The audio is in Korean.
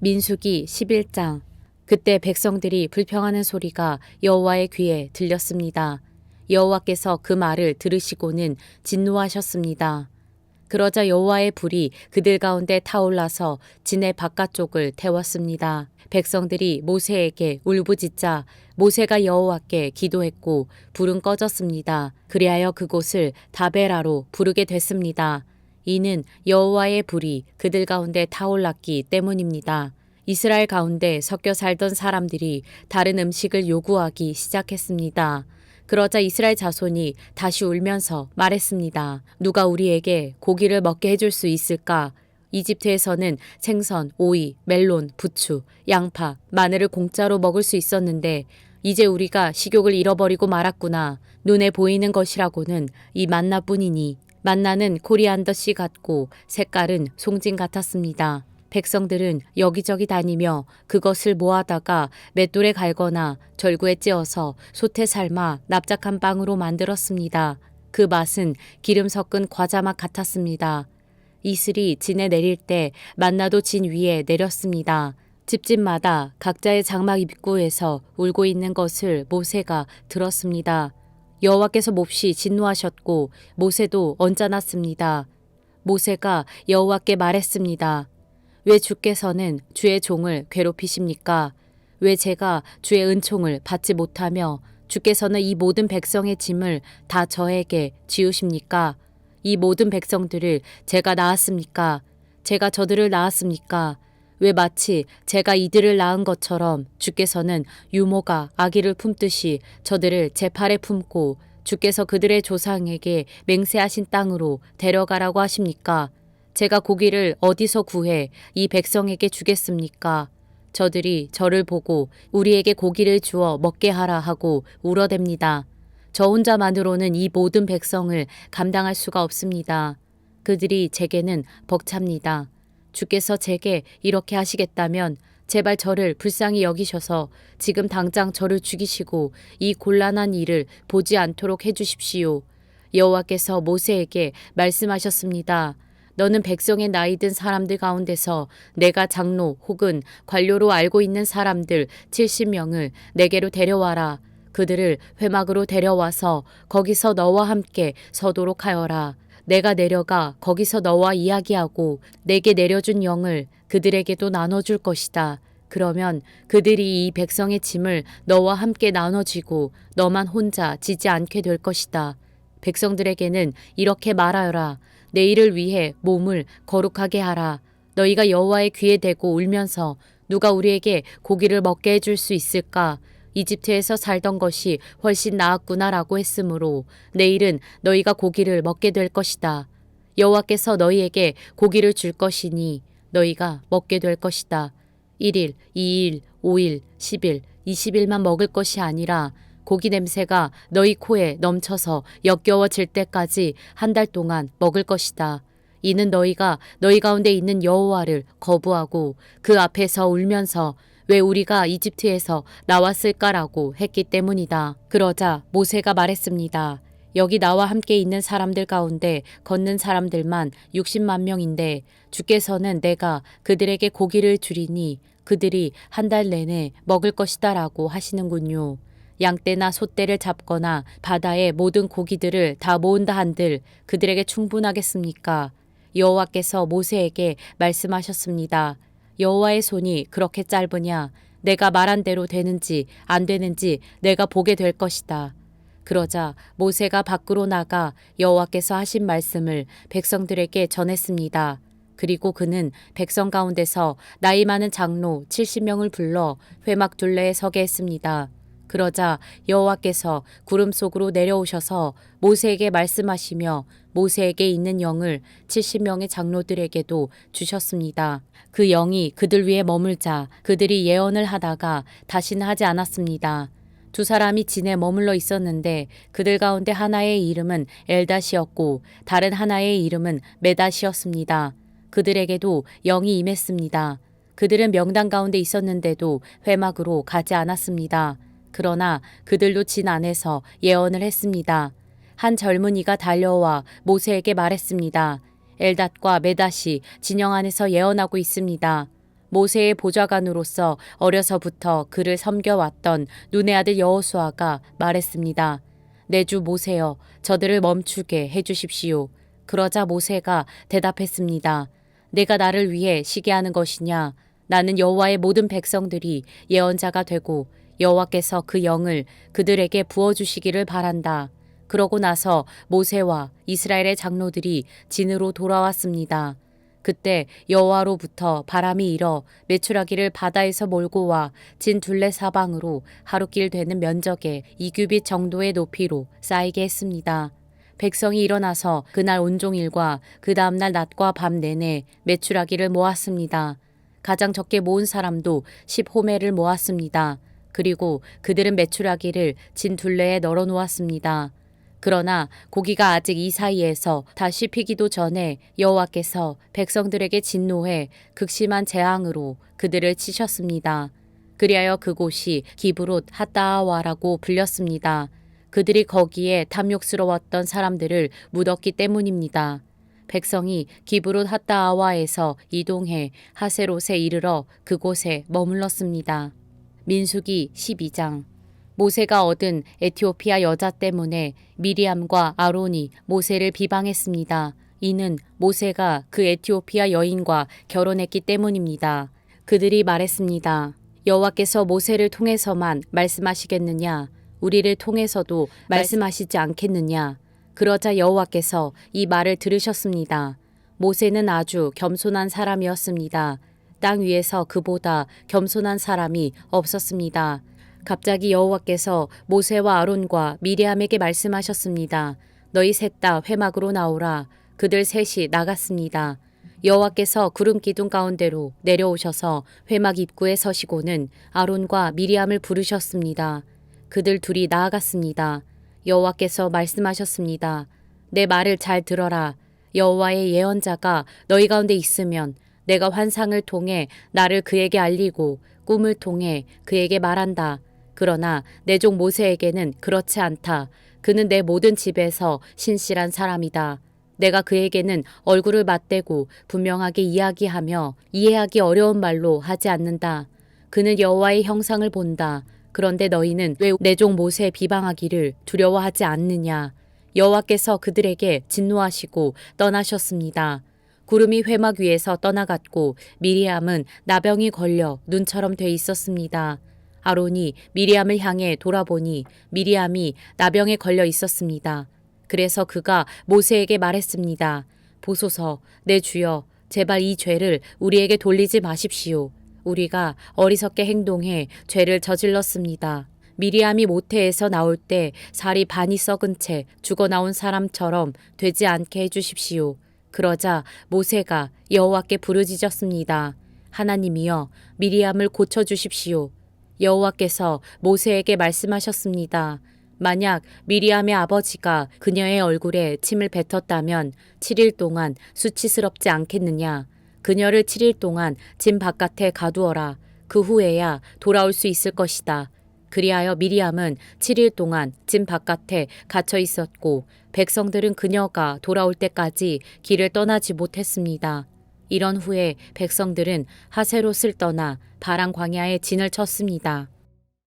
민수기 11장. 그때 백성들이 불평하는 소리가 여호와의 귀에 들렸습니다. 여호와께서 그 말을 들으시고는 진노하셨습니다. 그러자 여호와의 불이 그들 가운데 타올라서 진의 바깥쪽을 태웠습니다. 백성들이 모세에게 울부짖자 모세가 여호와께 기도했고 불은 꺼졌습니다. 그리하여 그곳을 다베라로 부르게 됐습니다. 이는 여호와의 불이 그들 가운데 타올랐기 때문입니다. 이스라엘 가운데 섞여 살던 사람들이 다른 음식을 요구하기 시작했습니다. 그러자 이스라엘 자손이 다시 울면서 말했습니다. 누가 우리에게 고기를 먹게 해줄 수 있을까? 이집트에서는 생선, 오이, 멜론, 부추, 양파, 마늘을 공짜로 먹을 수 있었는데 이제 우리가 식욕을 잃어버리고 말았구나. 눈에 보이는 것이라고는 이 만나뿐이니 만나는 코리안더 씨 같고 색깔은 송진 같았습니다. 백성들은 여기저기 다니며 그것을 모아다가 맷돌에 갈거나 절구에 찧어서 솥에 삶아 납작한 빵으로 만들었습니다. 그 맛은 기름 섞은 과자 맛 같았습니다. 이슬이 진에 내릴 때 만나도 진 위에 내렸습니다. 집집마다 각자의 장막 입구에서 울고 있는 것을 모세가 들었습니다. 여호와께서 몹시 진노하셨고 모세도 언짢았습니다. 모세가 여호와께 말했습니다. 왜 주께서는 주의 종을 괴롭히십니까? 왜 제가 주의 은총을 받지 못하며 주께서는 이 모든 백성의 짐을 다 저에게 지우십니까? 이 모든 백성들을 제가 낳았습니까? 제가 저들을 낳았습니까? 왜 마치 제가 이들을 낳은 것처럼 주께서는 유모가 아기를 품듯이 저들을 제 팔에 품고 주께서 그들의 조상에게 맹세하신 땅으로 데려가라고 하십니까? 제가 고기를 어디서 구해 이 백성에게 주겠습니까? 저들이 저를 보고 우리에게 고기를 주어 먹게 하라 하고 울어댑니다. 저 혼자만으로는 이 모든 백성을 감당할 수가 없습니다. 그들이 제게는 벅찹니다. 주께서 제게 이렇게 하시겠다면 제발 저를 불쌍히 여기셔서 지금 당장 저를 죽이시고 이 곤란한 일을 보지 않도록 해주십시오. 여호와께서 모세에게 말씀하셨습니다. 너는 백성의 나이 든 사람들 가운데서 내가 장로 혹은 관료로 알고 있는 사람들 70명을 내게로 데려와라. 그들을 회막으로 데려와서 거기서 너와 함께 서도록 하여라. 내가 내려가 거기서 너와 이야기하고 내게 내려준 영을 그들에게도 나눠줄 것이다. 그러면 그들이 이 백성의 짐을 너와 함께 나눠지고 너만 혼자 지지 않게 될 것이다. 백성들에게는 이렇게 말하여라. 내일을 위해 몸을 거룩하게 하라. 너희가 여호와의 귀에 대고 울면서 누가 우리에게 고기를 먹게 해줄 수 있을까? 이집트에서 살던 것이 훨씬 나았구나라고 했으므로 내일은 너희가 고기를 먹게 될 것이다. 여호와께서 너희에게 고기를 줄 것이니 너희가 먹게 될 것이다. 1일, 2일, 5일, 10일, 20일만 먹을 것이 아니라 고기 냄새가 너희 코에 넘쳐서 역겨워질 때까지 한 달 동안 먹을 것이다. 이는 너희가 너희 가운데 있는 여호와를 거부하고 그 앞에서 울면서 왜 우리가 이집트에서 나왔을까라고 했기 때문이다. 그러자 모세가 말했습니다. 여기 나와 함께 있는 사람들 가운데 걷는 사람들만 60만 명인데 주께서는 내가 그들에게 고기를 주리니 그들이 한 달 내내 먹을 것이다라고 하시는군요. 양떼나 소떼를 잡거나 바다의 모든 고기들을 다 모은다 한들 그들에게 충분하겠습니까? 여호와께서 모세에게 말씀하셨습니다. 여호와의 손이 그렇게 짧으냐? 내가 말한 대로 되는지 안 되는지 내가 보게 될 것이다. 그러자 모세가 밖으로 나가 여호와께서 하신 말씀을 백성들에게 전했습니다. 그리고 그는 백성 가운데서 나이 많은 장로 70명을 불러 회막 둘레에 서게 했습니다. 그러자 여호와께서 구름 속으로 내려오셔서 모세에게 말씀하시며 모세에게 있는 영을 70명의 장로들에게도 주셨습니다. 그 영이 그들 위에 머물자 그들이 예언을 하다가 다시는 하지 않았습니다. 두 사람이 진에 머물러 있었는데 그들 가운데 하나의 이름은 엘닷이었고 다른 하나의 이름은 메닷이었습니다. 그들에게도 영이 임했습니다. 그들은 명단 가운데 있었는데도 회막으로 가지 않았습니다. 그러나 그들도 진 안에서 예언을 했습니다. 한 젊은이가 달려와 모세에게 말했습니다. 엘닷과 메닷이 진영 안에서 예언하고 있습니다. 모세의 보좌관으로서 어려서부터 그를 섬겨왔던 눈의 아들 여호수아가 말했습니다. 내 주 모세여, 저들을 멈추게 해주십시오. 그러자 모세가 대답했습니다. 내가 나를 위해 시게 하는 것이냐? 나는 여호와의 모든 백성들이 예언자가 되고 여호와께서 그 영을 그들에게 부어주시기를 바란다. 그러고 나서 모세와 이스라엘의 장로들이 진으로 돌아왔습니다. 그때 여호와로부터 바람이 일어 메추라기를 바다에서 몰고 와 진 둘레 사방으로 하루길 되는 면적의 2규빗 정도의 높이로 쌓이게 했습니다. 백성이 일어나서 그날 온종일과 그 다음날 낮과 밤 내내 메추라기를 모았습니다. 가장 적게 모은 사람도 10호멜을 모았습니다. 그리고 그들은 메추라기를 진 둘레에 널어 놓았습니다. 그러나 고기가 아직 이 사이에서 다 씹히기도 전에 여호와께서 백성들에게 진노해 극심한 재앙으로 그들을 치셨습니다. 그리하여 그곳이 기브롯 핫다아와라고 불렸습니다. 그들이 거기에 탐욕스러웠던 사람들을 묻었기 때문입니다. 백성이 기브롯 핫다아와에서 이동해 하세롯에 이르러 그곳에 머물렀습니다. 민수기 12장. 모세가 얻은 에티오피아 여자 때문에 미리암과 아론이 모세를 비방했습니다. 이는 모세가 그 에티오피아 여인과 결혼했기 때문입니다. 그들이 말했습니다. 여호와께서 모세를 통해서만 말씀하시겠느냐? 우리를 통해서도 말씀하시지 않겠느냐? 그러자 여호와께서 이 말을 들으셨습니다. 모세는 아주 겸손한 사람이었습니다. 땅 위에서 그보다 겸손한 사람이 없었습니다. 갑자기 여호와께서 모세와 아론과 미리암에게 말씀하셨습니다. 너희 셋 다 회막으로 나오라. 그들 셋이 나갔습니다. 여호와께서 구름 기둥 가운데로 내려오셔서 회막 입구에 서시고는 아론과 미리암을 부르셨습니다. 그들 둘이 나아갔습니다. 여호와께서 말씀하셨습니다. 내 말을 잘 들어라. 여호와의 예언자가 너희 가운데 있으면 내가 환상을 통해 나를 그에게 알리고 꿈을 통해 그에게 말한다. 그러나 내 종 모세에게는 그렇지 않다. 그는 내 모든 집에서 신실한 사람이다. 내가 그에게는 얼굴을 맞대고 분명하게 이야기하며 이해하기 어려운 말로 하지 않는다. 그는 여호와의 형상을 본다. 그런데 너희는 왜 내 종 모세 비방하기를 두려워하지 않느냐. 여호와께서 그들에게 진노하시고 떠나셨습니다. 구름이 회막 위에서 떠나갔고 미리암은 나병이 걸려 눈처럼 돼 있었습니다. 아론이 미리암을 향해 돌아보니 미리암이 나병에 걸려 있었습니다. 그래서 그가 모세에게 말했습니다. 보소서, 내 주여, 제발 이 죄를 우리에게 돌리지 마십시오. 우리가 어리석게 행동해 죄를 저질렀습니다. 미리암이 모태에서 나올 때 살이 반이 썩은 채 죽어 나온 사람처럼 되지 않게 해주십시오. 그러자 모세가 여호와께 부르짖었습니다. 하나님이여, 미리암을 고쳐주십시오. 여호와께서 모세에게 말씀하셨습니다. 만약 미리암의 아버지가 그녀의 얼굴에 침을 뱉었다면 7일 동안 수치스럽지 않겠느냐. 그녀를 7일 동안 진 바깥에 가두어라. 그 후에야 돌아올 수 있을 것이다. 그리하여 미리암은 7일 동안 진 바깥에 갇혀 있었고 백성들은 그녀가 돌아올 때까지 길을 떠나지 못했습니다. 이런 후에 백성들은 하세롯을 떠나 바란 광야에 진을 쳤습니다.